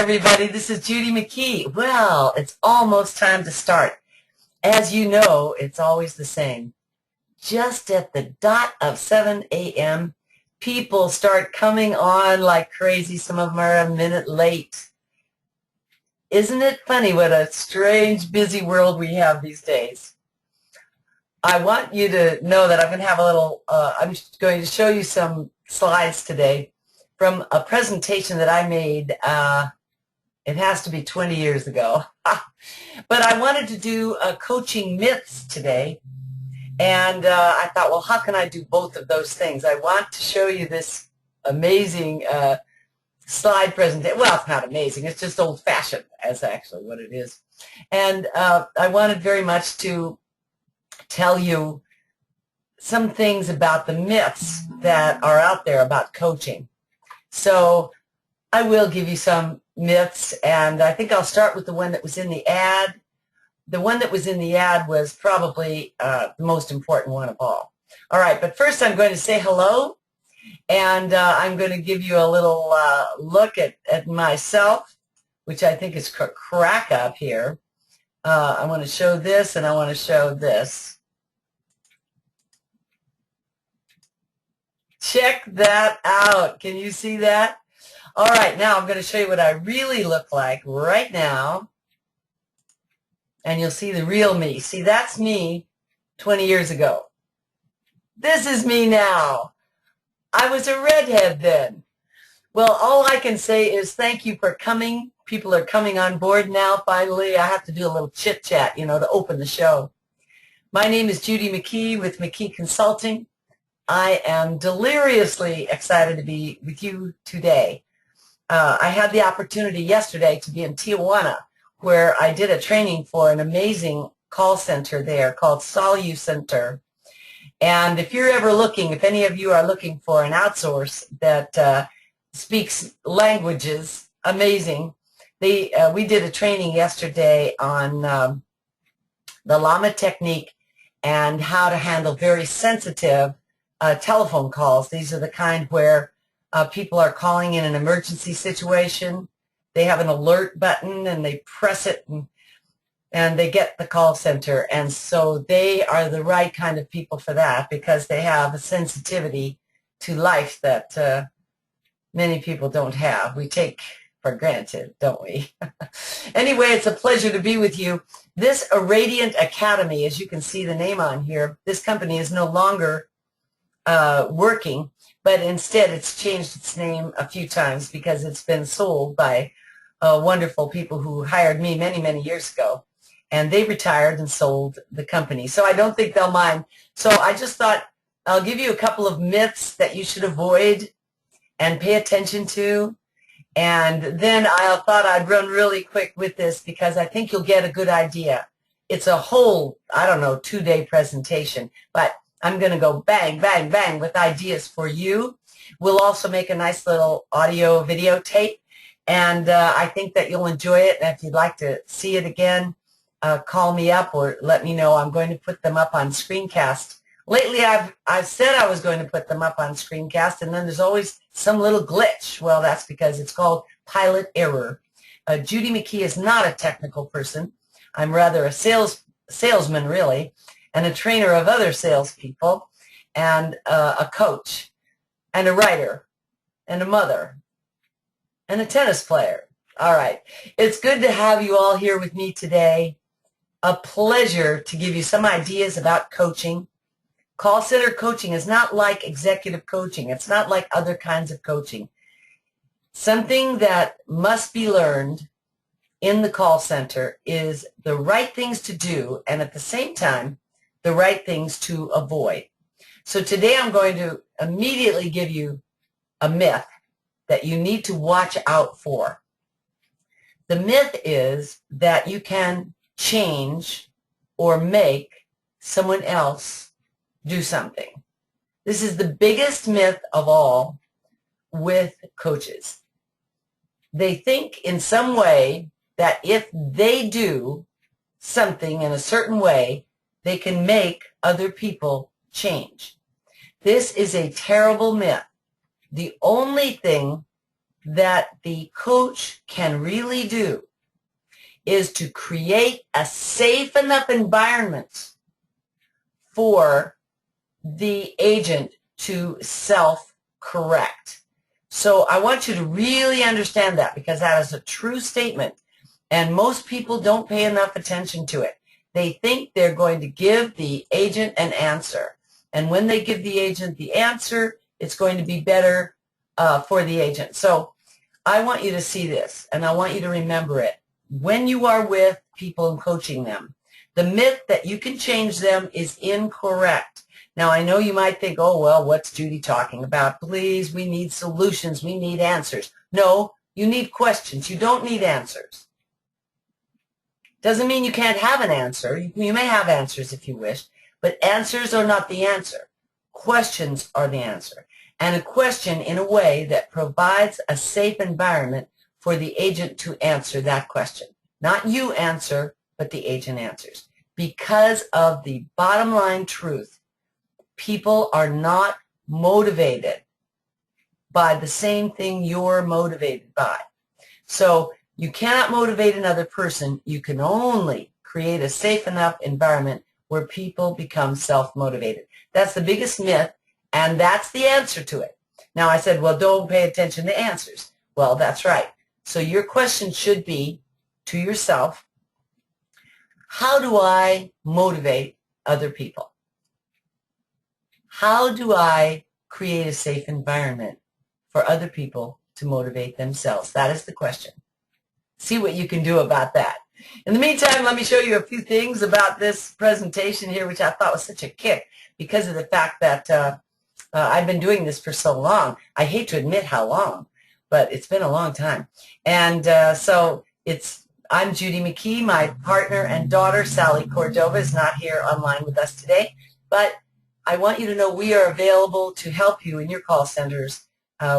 everybody. This is Judy McKee. Well, it's almost time to start. As you know, it's always the same. Just at the dot of 7 a.m., people start coming on like crazy. Some of them are a minute late. Isn't it funny what a strange, busy world we have these days? I want you to know that I'm going to have a little, I'm going to show you some slides today from a presentation that I made, it has to be 20 years ago. But I wanted to do coaching myths today, and I thought, well, how can I do both of those things? I want to show you this amazing slide presentation. Well, it's not amazing. It's just old-fashioned, as actually what it is. And I wanted very much to tell you some things about the myths that are out there about coaching. So I will give you some myths, and I think I'll start with the one that was in the ad. The one that was in the ad was probably the most important one of all. All right, but first I'm going to say hello, and I'm going to give you a little look at myself, which I think is crack up here. I want to show this, and I want to show this. Check that out. Can you see that? All right, now I'm going to show you what I really look like right now. And you'll see the real me. See, that's me 20 years ago. This is me now. I was a redhead then. Well, all I can say is thank you for coming. People are coming on board now, finally. I have to do a little chit-chat, you know, to open the show. My name is Judy McKee with McKee Consulting. I am deliriously excited to be with you today. I had the opportunity yesterday to be in Tijuana, where I did a training for an amazing call center there called Solu Center. And if you're ever looking, if any of you are looking for an outsource that speaks languages, amazing. We did a training yesterday on the Llama technique and how to handle very sensitive telephone calls. These are the kind where people are calling in an emergency situation. They have an alert button and they press it and they get the call center. And so they are the right kind of people for that because they have a sensitivity to life that many people don't have. We take for granted, don't we? Anyway, it's a pleasure to be with you. This Radiant Academy, as you can see the name on here, this company is no longer working, but instead it's changed its name a few times because it's been sold by wonderful people who hired me many, many years ago, and they retired and sold the company. So I don't think they'll mind. So I just thought I'll give you a couple of myths that you should avoid and pay attention to, and then I thought I'd run really quick with this because I think you'll get a good idea. It's a whole, I don't know, 2-day presentation, but I'm going to go bang, bang, bang with ideas for you. We'll also make a nice little audio videotape, and I think that you'll enjoy it. And if you'd like to see it again, call me up or let me know. I'm going to put them up on screencast. Lately, I've said I was going to put them up on screencast, and then there's always some little glitch. Well, that's because it's called pilot error. Judy McKee is not a technical person. I'm rather a salesman, really, and a trainer of other salespeople, and a coach, and a writer, and a mother, and a tennis player. All right. It's good to have you all here with me today. A pleasure to give you some ideas about coaching. Call center coaching is not like executive coaching. It's not like other kinds of coaching. Something that must be learned in the call center is the right things to do, and at the same time, the right things to avoid. So today I'm going to immediately give you a myth that you need to watch out for. The myth is that you can change or make someone else do something. This is the biggest myth of all with coaches. They think in some way that if they do something in a certain way, they can make other people change. This is a terrible myth. The only thing that the coach can really do is to create a safe enough environment for the agent to self-correct. So I want you to really understand that, because that is a true statement, and most people don't pay enough attention to it. They think they're going to give the agent an answer, and when they give the agent the answer, it's going to be better for the agent. So I want you to see this, and I want you to remember it. When you are with people and coaching them, the myth that you can change them is incorrect. Now, I know you might think, oh, well, what's Judy talking about? Please, we need solutions. We need answers. No, you need questions. You don't need answers. Doesn't mean you can't have an answer. You may have answers if you wish, but answers are not the answer. Questions are the answer. And a question in a way that provides a safe environment for the agent to answer that question. Not you answer, but the agent answers. Because of the bottom line truth, people are not motivated by the same thing you're motivated by. So you cannot motivate another person. You can only create a safe enough environment where people become self-motivated. That's the biggest myth, and that's the answer to it. Now, I said, well, don't pay attention to answers. Well, that's right. So your question should be to yourself, how do I motivate other people? How do I create a safe environment for other people to motivate themselves? That is the question. See what you can do about that. In the meantime, let me show you a few things about this presentation here, which I thought was such a kick because of the fact that I've been doing this for so long. I hate to admit how long, but it's been a long time. And so I'm Judy McKee. My partner and daughter, Sally Cordova, is not here online with us today, but I want you to know we are available to help you in your call centers.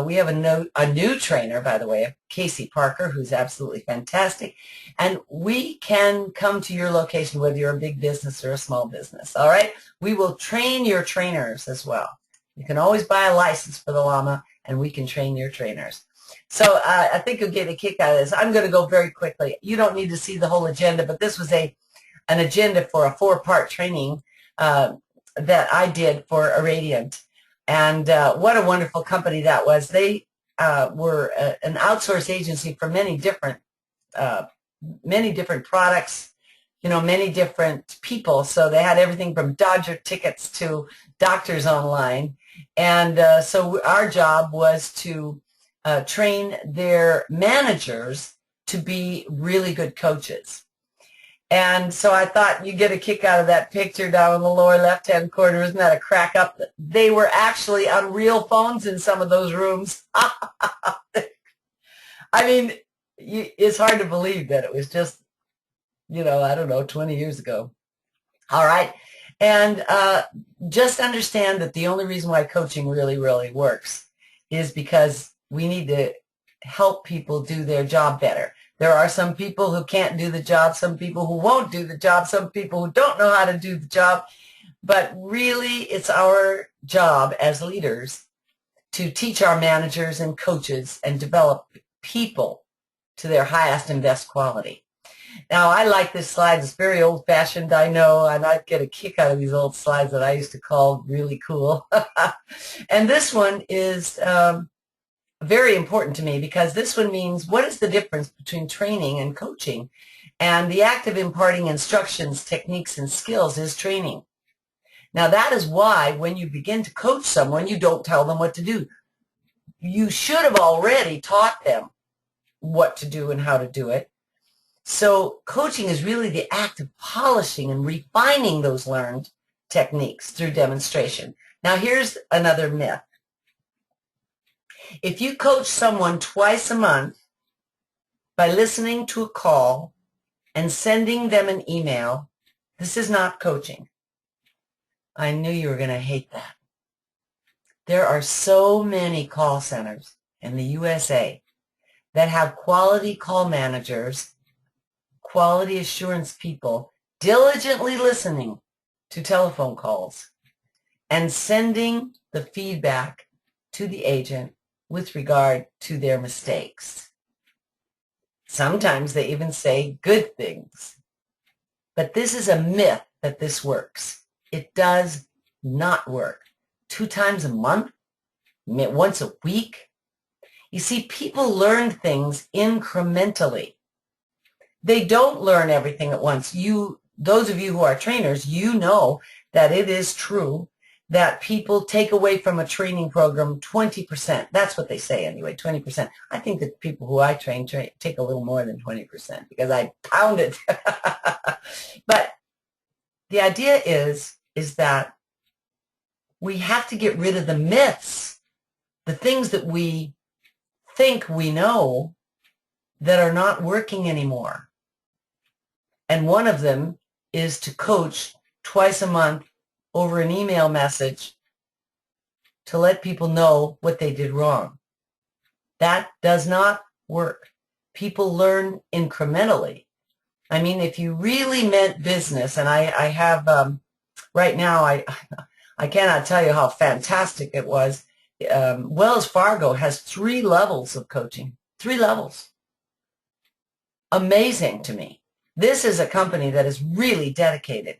We have a new trainer, by the way, Casey Parker, who's absolutely fantastic. And we can come to your location, whether you're a big business or a small business, all right? We will train your trainers as well. You can always buy a license for the llama, and we can train your trainers. So I think you'll get a kick out of this. I'm going to go very quickly. You don't need to see the whole agenda, but this was an agenda for a 4-part training that I did for Irradiant. And what a wonderful company that was. They were an outsource agency for many different products, many different people. So they had everything from Dodger tickets to doctors online. And so our job was to train their managers to be really good coaches. And so I thought you get a kick out of that picture down in the lower left-hand corner. Isn't that a crack up? They were actually on real phones in some of those rooms. I mean, it's hard to believe that it was just, I don't know, 20 years ago. All right. And just understand that the only reason why coaching really, really works is because we need to help people do their job better. There are some people who can't do the job, some people who won't do the job, some people who don't know how to do the job. But really, it's our job as leaders to teach our managers and coaches and develop people to their highest and best quality. Now, I like this slide. It's very old-fashioned, I know, and I get a kick out of these old slides that I used to call really cool. And this one is very important to me because this one means what is the difference between training and coaching? And the act of imparting instructions, techniques, and skills is training. Now, that is why when you begin to coach someone, you don't tell them what to do. You should have already taught them what to do and how to do it. So coaching is really the act of polishing and refining those learned techniques through demonstration. Now, here's another myth. If you coach someone twice a month by listening to a call and sending them an email, this is not coaching. I knew you were going to hate that. There are so many call centers in the USA that have quality call managers, quality assurance people, diligently listening to telephone calls and sending the feedback to the agent with regard to their mistakes. Sometimes they even say good things. But this is a myth that this works. It does not work. 2 times a month? Once a week? You see, people learn things incrementally. They don't learn everything at once. Those of you who are trainers, you know that it is true that people take away from a training program 20%. That's what they say anyway, 20%. I think that people who I train take a little more than 20% because I pound it. But the idea is that we have to get rid of the myths, the things that we think we know that are not working anymore. And one of them is to coach twice a month over an email message to let people know what they did wrong. That does not work. People learn incrementally. I mean, if you really meant business, and I have, right now, I cannot tell you how fantastic it was. Wells Fargo has 3 levels of coaching. 3 levels. Amazing to me. This is a company that is really dedicated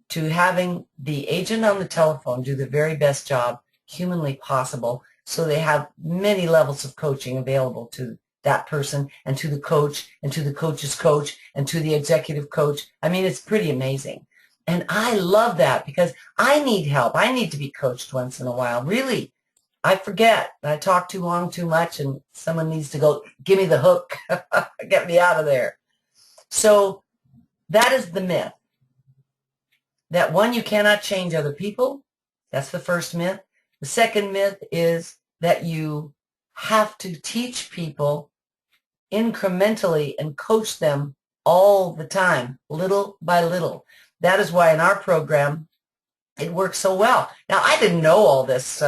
to having the agent on the telephone do the very best job humanly possible, so they have many levels of coaching available to that person and to the coach and to the coach's coach and to the executive coach. I mean, it's pretty amazing. And I love that because I need help. I need to be coached once in a while. Really, I forget. I talk too long, too much, and someone needs to go, give me the hook, get me out of there. So that is the myth. That one, you cannot change other people. That's the first myth. The second myth is that you have to teach people incrementally and coach them all the time, little by little. That is why in our program, it works so well. Now, I didn't know all this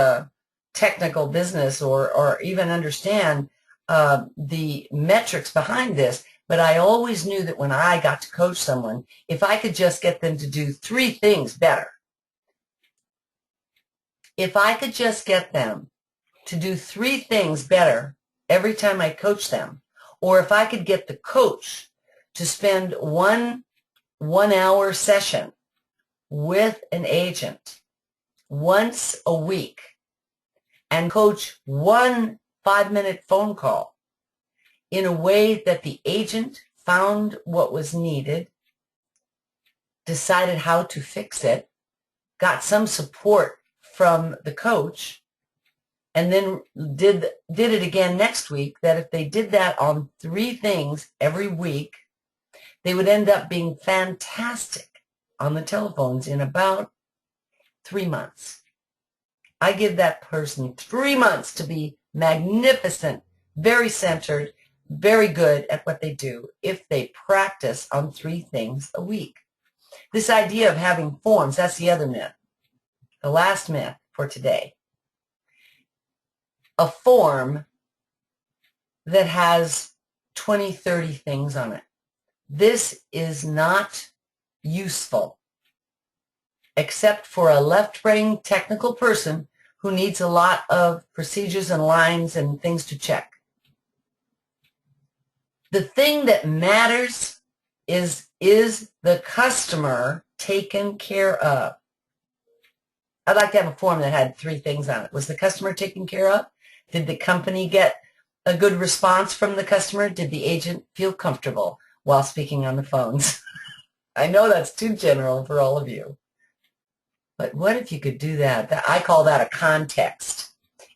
technical business or even understand the metrics behind this, but I always knew that when I got to coach someone, if I could just get them to do 3 things better, if I could just get them to do 3 things better every time I coach them, or if I could get the coach to spend one 1-hour session with an agent once a week and coach 1 5-minute phone call in a way that the agent found what was needed, decided how to fix it, got some support from the coach, and then did it again next week, that if they did that on 3 things every week, they would end up being fantastic on the telephones in about 3 months. I give that person 3 months to be magnificent, very centered, very good at what they do if they practice on 3 things a week. This idea of having forms, that's the other myth. The last myth for today. A form that has 20, 30 things on it. This is not useful except for a left-brain technical person who needs a lot of procedures and lines and things to check. The thing that matters is the customer taken care of? I'd like to have a form that had 3 things on it. Was the customer taken care of? Did the company get a good response from the customer? Did the agent feel comfortable while speaking on the phones? I know that's too general for all of you. But what if you could do that? I call that a context.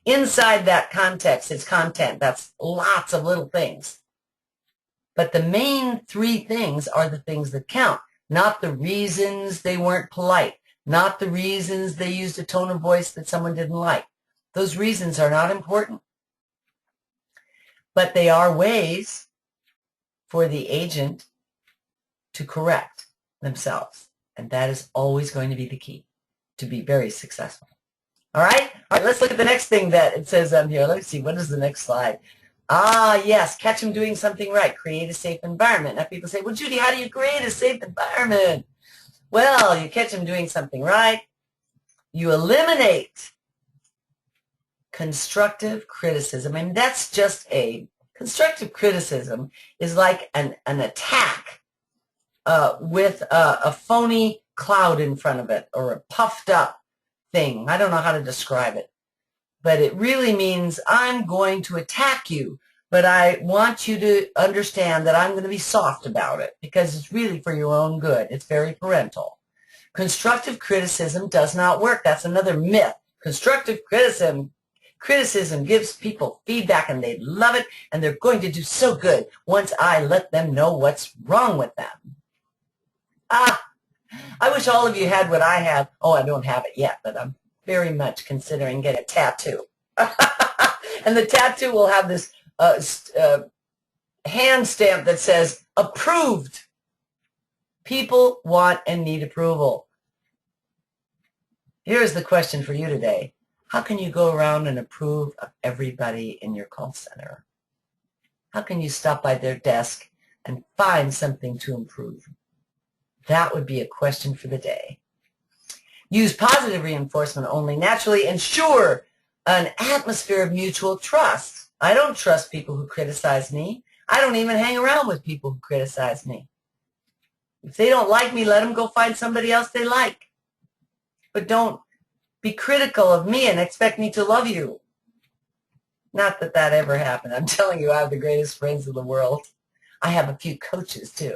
Inside that context is content. That's lots of little things. But the main 3 things are the things that count, not the reasons they weren't polite, not the reasons they used a tone of voice that someone didn't like. Those reasons are not important. But they are ways for the agent to correct themselves. And that is always going to be the key to be very successful. All right? All right, let's look at the next thing that it says on here. Let's see, what is the next slide? Ah, yes, catch them doing something right. Create a safe environment. Now people say, well, Judy, how do you create a safe environment? Well, you catch them doing something right. You eliminate constructive criticism. I mean, that's just constructive criticism is like an attack with a phony cloud in front of it or a puffed up thing. I don't know how to describe it, but it really means I'm going to attack you, but I want you to understand that I'm going to be soft about it because it's really for your own good. It's very parental. Constructive criticism does not work. That's another myth. Constructive criticism gives people feedback and they love it and they're going to do so good once I let them know what's wrong with them. I wish all of you had what I have. Oh, I don't have it yet, but I'm very much considering getting a tattoo. And the tattoo will have this hand stamp that says approved. People want and need approval. Here's the question for you today. How can you go around and approve of everybody in your call center? How can you stop by their desk and find something to improve? That would be a question for the day. Use positive reinforcement only. Naturally ensure an atmosphere of mutual trust. I don't trust people who criticize me. I don't even hang around with people who criticize me. If they don't like me, let them go find somebody else they like. But don't be critical of me and expect me to love you. Not that that ever happened. I'm telling you, I have the greatest friends in the world. I have a few coaches, too.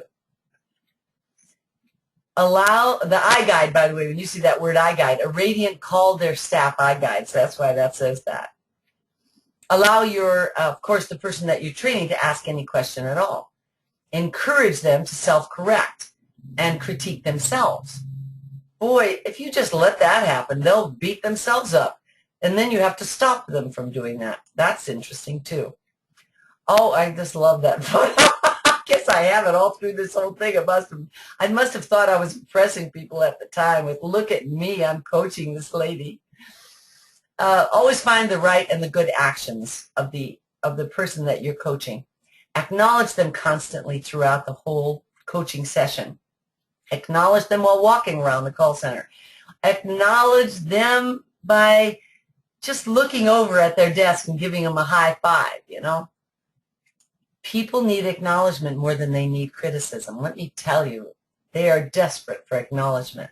Allow the eye guide, by the way, when you see that word eye guide, a Radiant called their staff eye guides. So that's why that says that. Allow your, of course, the person that you're training to ask any question at all. Encourage them to self-correct and critique themselves. Boy, if you just let that happen, they'll beat themselves up. And then you have to stop them from doing that. That's interesting, too. Oh, I just love that photo. I guess I have it all through this whole thing. I must have thought I was impressing people at the time with, look at me, I'm coaching this lady. Always find the right and the good actions of the person that you're coaching. Acknowledge them constantly throughout the whole coaching session. Acknowledge them while walking around the call center. Acknowledge them by just looking over at their desk and giving them a high five, you know. People need acknowledgement more than they need criticism. Let me tell you, they are desperate for acknowledgement.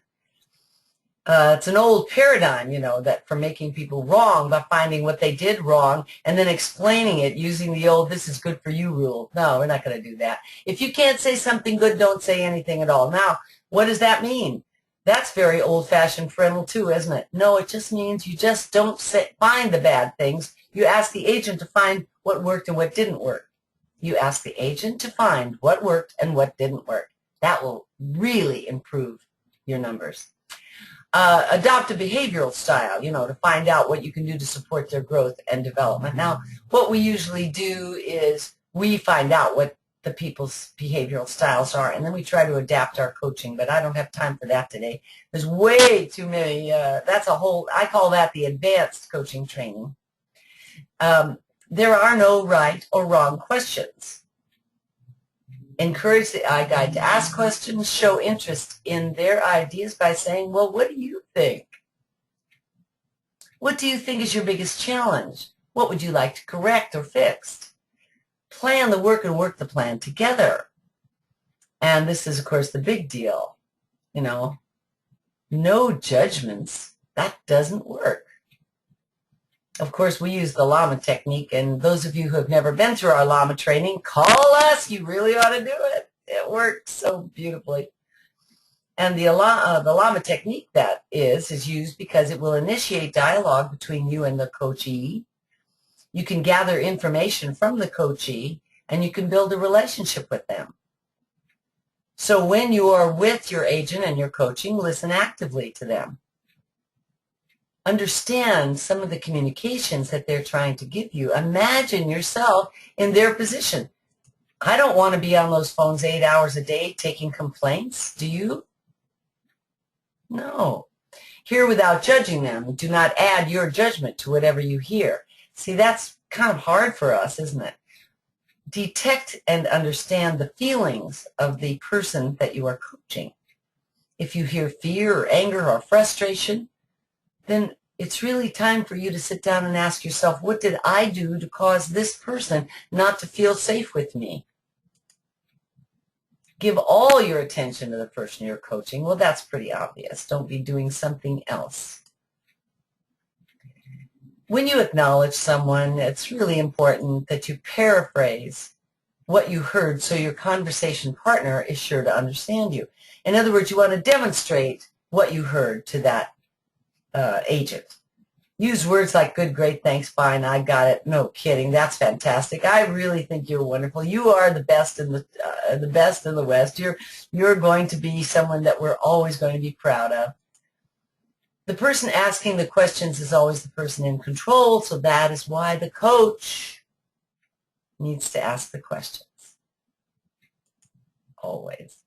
It's an old paradigm, you know, that for making people wrong by finding what they did wrong and then explaining it using the old this is good for you rule. No, we're not going to do that. If you can't say something good, don't say anything at all. Now, what does that mean? That's very old-fashioned parental too, isn't it? No, it just means you just don't find the bad things. You ask the agent to find what worked and what didn't work. You ask the agent to find what worked and what didn't work. That will really improve your numbers. Adopt a behavioral style, you know, to find out what you can do to support their growth and development. Now, what we usually do is we find out what the people's behavioral styles are, and then we try to adapt our coaching, but I don't have time for that today. There's way too many. That's a whole, I call that the advanced coaching training. There are no right or wrong questions. Encourage the eye guide to ask questions, show interest in their ideas by saying, well, what do you think? What do you think is your biggest challenge? What would you like to correct or fix? Plan the work and work the plan together. And this is, of course, the big deal. You know, no judgments. That doesn't work. Of course, we use the llama technique, and those of you who have never been through our llama training, call us. You really ought to do it. It works so beautifully. And the llama technique that is used because it will initiate dialogue between you and the coachee. You can gather information from the coachee, and you can build a relationship with them. So when you are with your agent and you're coaching, listen actively to them. Understand some of the communications that they're trying to give you. Imagine yourself in their position. I don't want to be on those phones 8 hours a day taking complaints. Do you? No. Hear without judging them. Do not add your judgment to whatever you hear. See, that's kind of hard for us, isn't it? Detect and understand the feelings of the person that you are coaching. If you hear fear or anger or frustration, then it's really time for you to sit down and ask yourself, what did I do to cause this person not to feel safe with me? Give all your attention to the person you're coaching. Well, that's pretty obvious. Don't be doing something else. When you acknowledge someone, it's really important that you paraphrase what you heard so your conversation partner is sure to understand you. In other words, you want to demonstrate what you heard to that agent. Use words like good, great, thanks, fine, I got it, no kidding, that's fantastic, I really think you're wonderful, you are the best in the West, you're going to be someone that we're always going to be proud of. The person asking the questions is always the person in control, so that is why the coach needs to ask the questions. Always.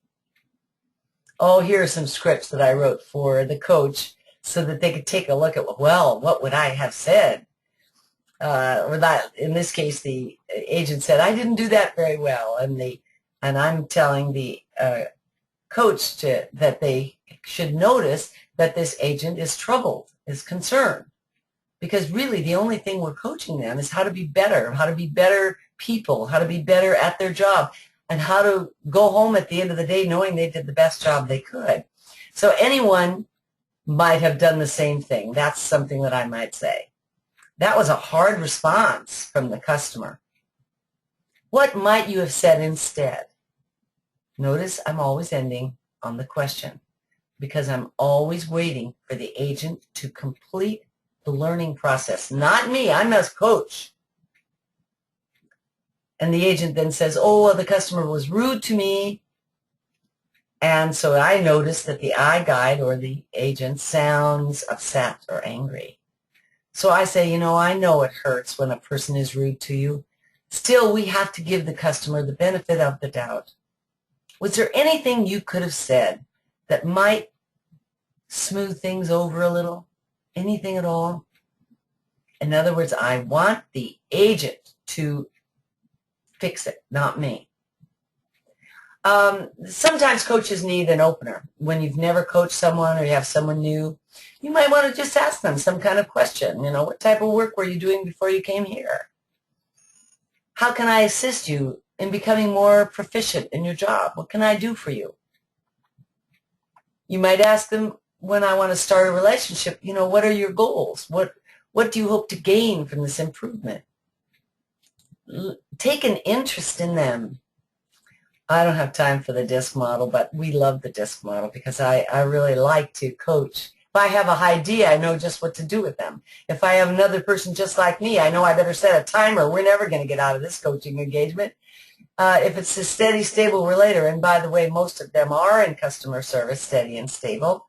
Oh, here are some scripts that I wrote for the coach so that they could take a look at, well, what would I have said? Or that, in this case, the agent said, I didn't do that very well. And I'm telling the coach that they should notice that this agent is troubled, is concerned. Because really the only thing we're coaching them is how to be better people, how to be better at their job, and how to go home at the end of the day knowing they did the best job they could. So anyone might have done the same thing. That's something that I might say. That was a hard response from the customer. What might you have said instead? Notice I'm always ending on the question because I'm always waiting for the agent to complete the learning process. Not me. I'm a coach. And the agent then says, oh, well, the customer was rude to me. And so I noticed that the eye guide or the agent sounds upset or angry. So I say, I know it hurts when a person is rude to you. Still, we have to give the customer the benefit of the doubt. Was there anything you could have said that might smooth things over a little? Anything at all? In other words, I want the agent to fix it, not me. Sometimes coaches need an opener. When you've never coached someone or you have someone new, you might want to just ask them some kind of question. What type of work were you doing before you came here? How can I assist you in becoming more proficient in your job? What can I do for you? You might ask them, when I want to start a relationship, what are your goals? What do you hope to gain from this improvement? Take an interest in them. I don't have time for the DISC model, but we love the DISC model because I really like to coach. If I have an idea, I know just what to do with them. If I have another person just like me, I know I better set a timer. We're never going to get out of this coaching engagement. If it's a steady, stable relator, and by the way, most of them are in customer service, steady and stable.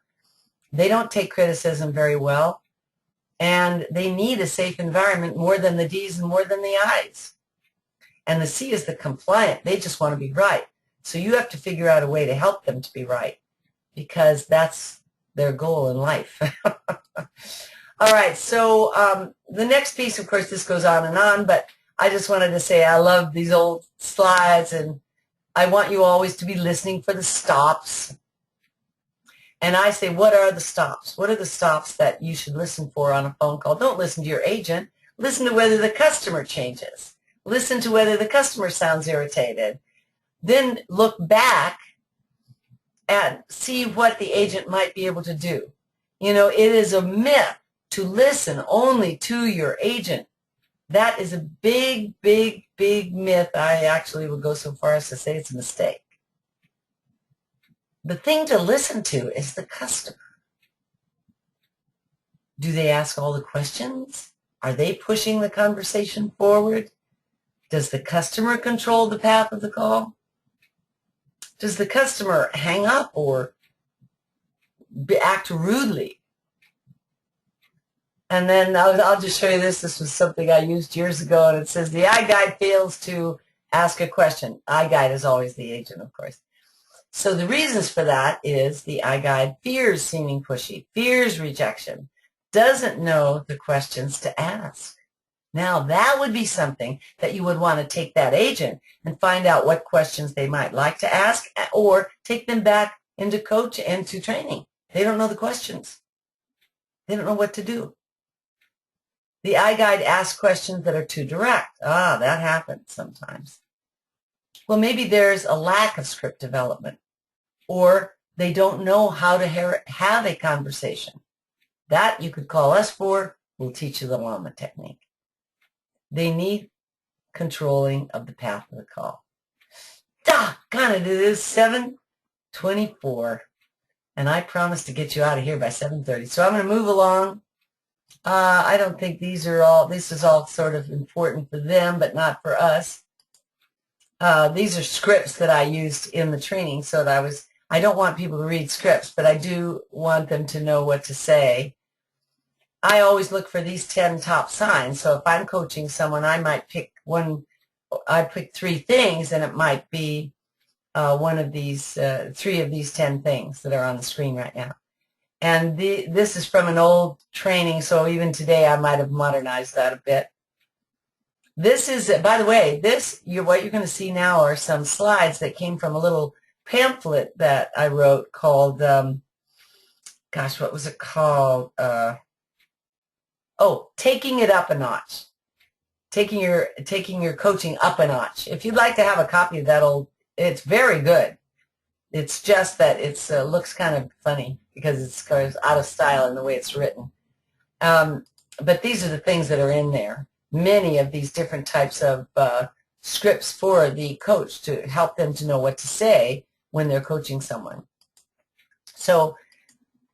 They don't take criticism very well, and they need a safe environment more than the D's and more than the I's. And the C is the compliant. They just want to be right. So you have to figure out a way to help them to be right because that's their goal in life. All right, so the next piece, of course, this goes on, but I just wanted to say I love these old slides, and I want you always to be listening for the stops. And I say, what are the stops? What are the stops that you should listen for on a phone call? Don't listen to your agent. Listen to whether the customer changes. Listen to whether the customer sounds irritated. Then look back and see what the agent might be able to do. It is a myth to listen only to your agent. That is a big, big, big myth. I actually would go so far as to say it's a mistake. The thing to listen to is the customer. Do they ask all the questions? Are they pushing the conversation forward? Does the customer control the path of the call? Does the customer hang up or act rudely? And then I'll just show you this. This was something I used years ago, and it says the iGuide fails to ask a question. iGuide is always the agent, of course. So the reasons for that is the iGuide fears seeming pushy, fears rejection, doesn't know the questions to ask. Now, that would be something that you would want to take that agent and find out what questions they might like to ask or take them back into training. They don't know the questions. They don't know what to do. The iGuide asks questions that are too direct. That happens sometimes. Well, maybe there's a lack of script development, or they don't know how to have a conversation. That you could call us for. We'll teach you the llama technique. They need controlling of the path of the call. It is 7:24, and I promised to get you out of here by 7:30. So I'm going to move along. I don't think this is all sort of important for them, but not for us. These are scripts that I used in the training, so that I don't want people to read scripts, but I do want them to know what to say. I always look for these 10 top signs. So if I'm coaching someone, I might pick I pick 3 things, and it might be one of these, 3 of these 10 things that are on the screen right now. And this is from an old training, so even today I might have modernized that a bit. This is, by the way, what you're going to see now are some slides that came from a little pamphlet that I wrote called, what was it called? Taking it up a notch. Taking your coaching up a notch. If you'd like to have a copy of that it's very good. It's just that it looks kind of funny because it's out of style in the way it's written. But these are the things that are in there. Many of these different types of scripts for the coach to help them to know what to say when they're coaching someone. So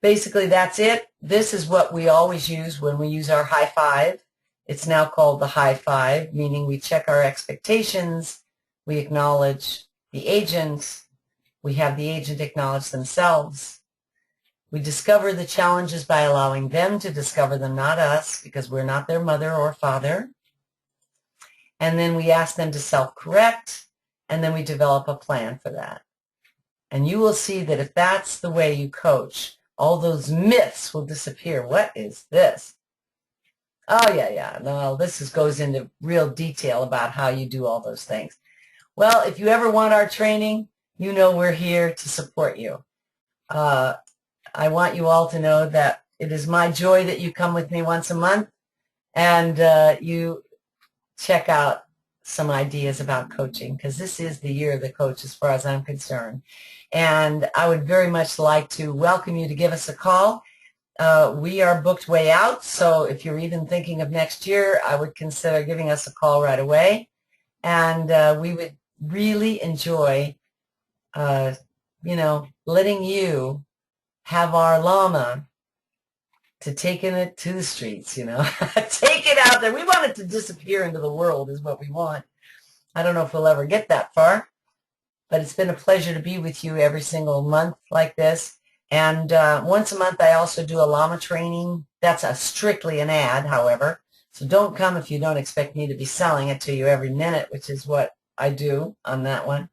basically that's it. This is what we always use when we use our high five. It's now called the high five, meaning we check our expectations, we acknowledge the agent, we have the agent acknowledge themselves. We discover the challenges by allowing them to discover them, not us, because we're not their mother or father. And then we ask them to self-correct, and then we develop a plan for that. And you will see that if that's the way you coach, all those myths will disappear. What is this? Oh, yeah. No, this goes into real detail about how you do all those things. Well, if you ever want our training, you know we're here to support you. I want you all to know that it is my joy that you come with me once a month and you check out some ideas about coaching, because this is the year of the coach as far as I'm concerned. And I would very much like to welcome you to give us a call. We are booked way out, so if you're even thinking of next year, I would consider giving us a call right away. And we would really enjoy, letting you have our llama to taking it to the streets, take it out there. We want it to disappear into the world is what we want. I don't know if we'll ever get that far, but it's been a pleasure to be with you every single month like this. And once a month, I also do a llama training. That's strictly an ad, however. So don't come if you don't expect me to be selling it to you every minute, which is what I do on that one.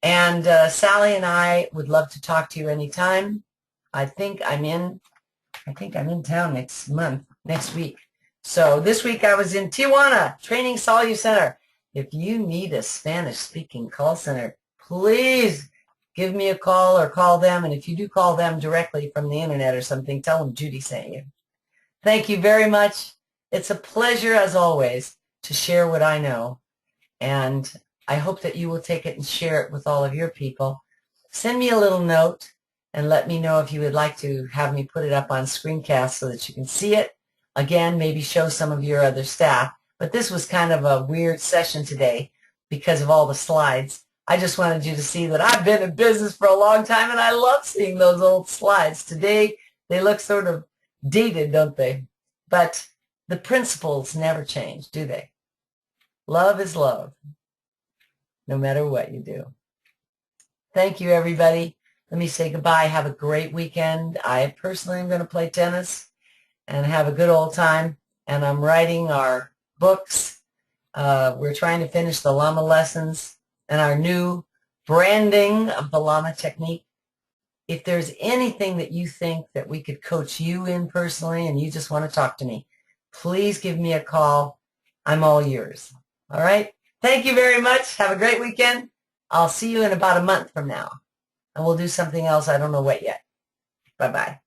And Sally and I would love to talk to you anytime. I think I'm in town next week. So this week I was in Tijuana, Training Solu Center. If you need a Spanish-speaking call center, please give me a call or call them. And if you do call them directly from the internet or something, tell them Judy sent you. Thank you very much. It's a pleasure, as always, to share what I know. And I hope that you will take it and share it with all of your people. Send me a little note and let me know if you would like to have me put it up on screencast so that you can see it. Again, maybe show some of your other staff. But this was kind of a weird session today because of all the slides. I just wanted you to see that I've been in business for a long time, and I love seeing those old slides. Today, they look sort of dated, don't they? But the principles never change, do they? Love is love, no matter what you do. Thank you, everybody. Let me say goodbye. Have a great weekend. I personally am going to play tennis and have a good old time. And I'm writing our books. We're trying to finish the llama lessons and our new branding of the llama technique. If there's anything that you think that we could coach you in personally and you just want to talk to me, please give me a call. I'm all yours. All right? Thank you very much. Have a great weekend. I'll see you in about a month from now. And we'll do something else. I don't know what yet. Bye-bye.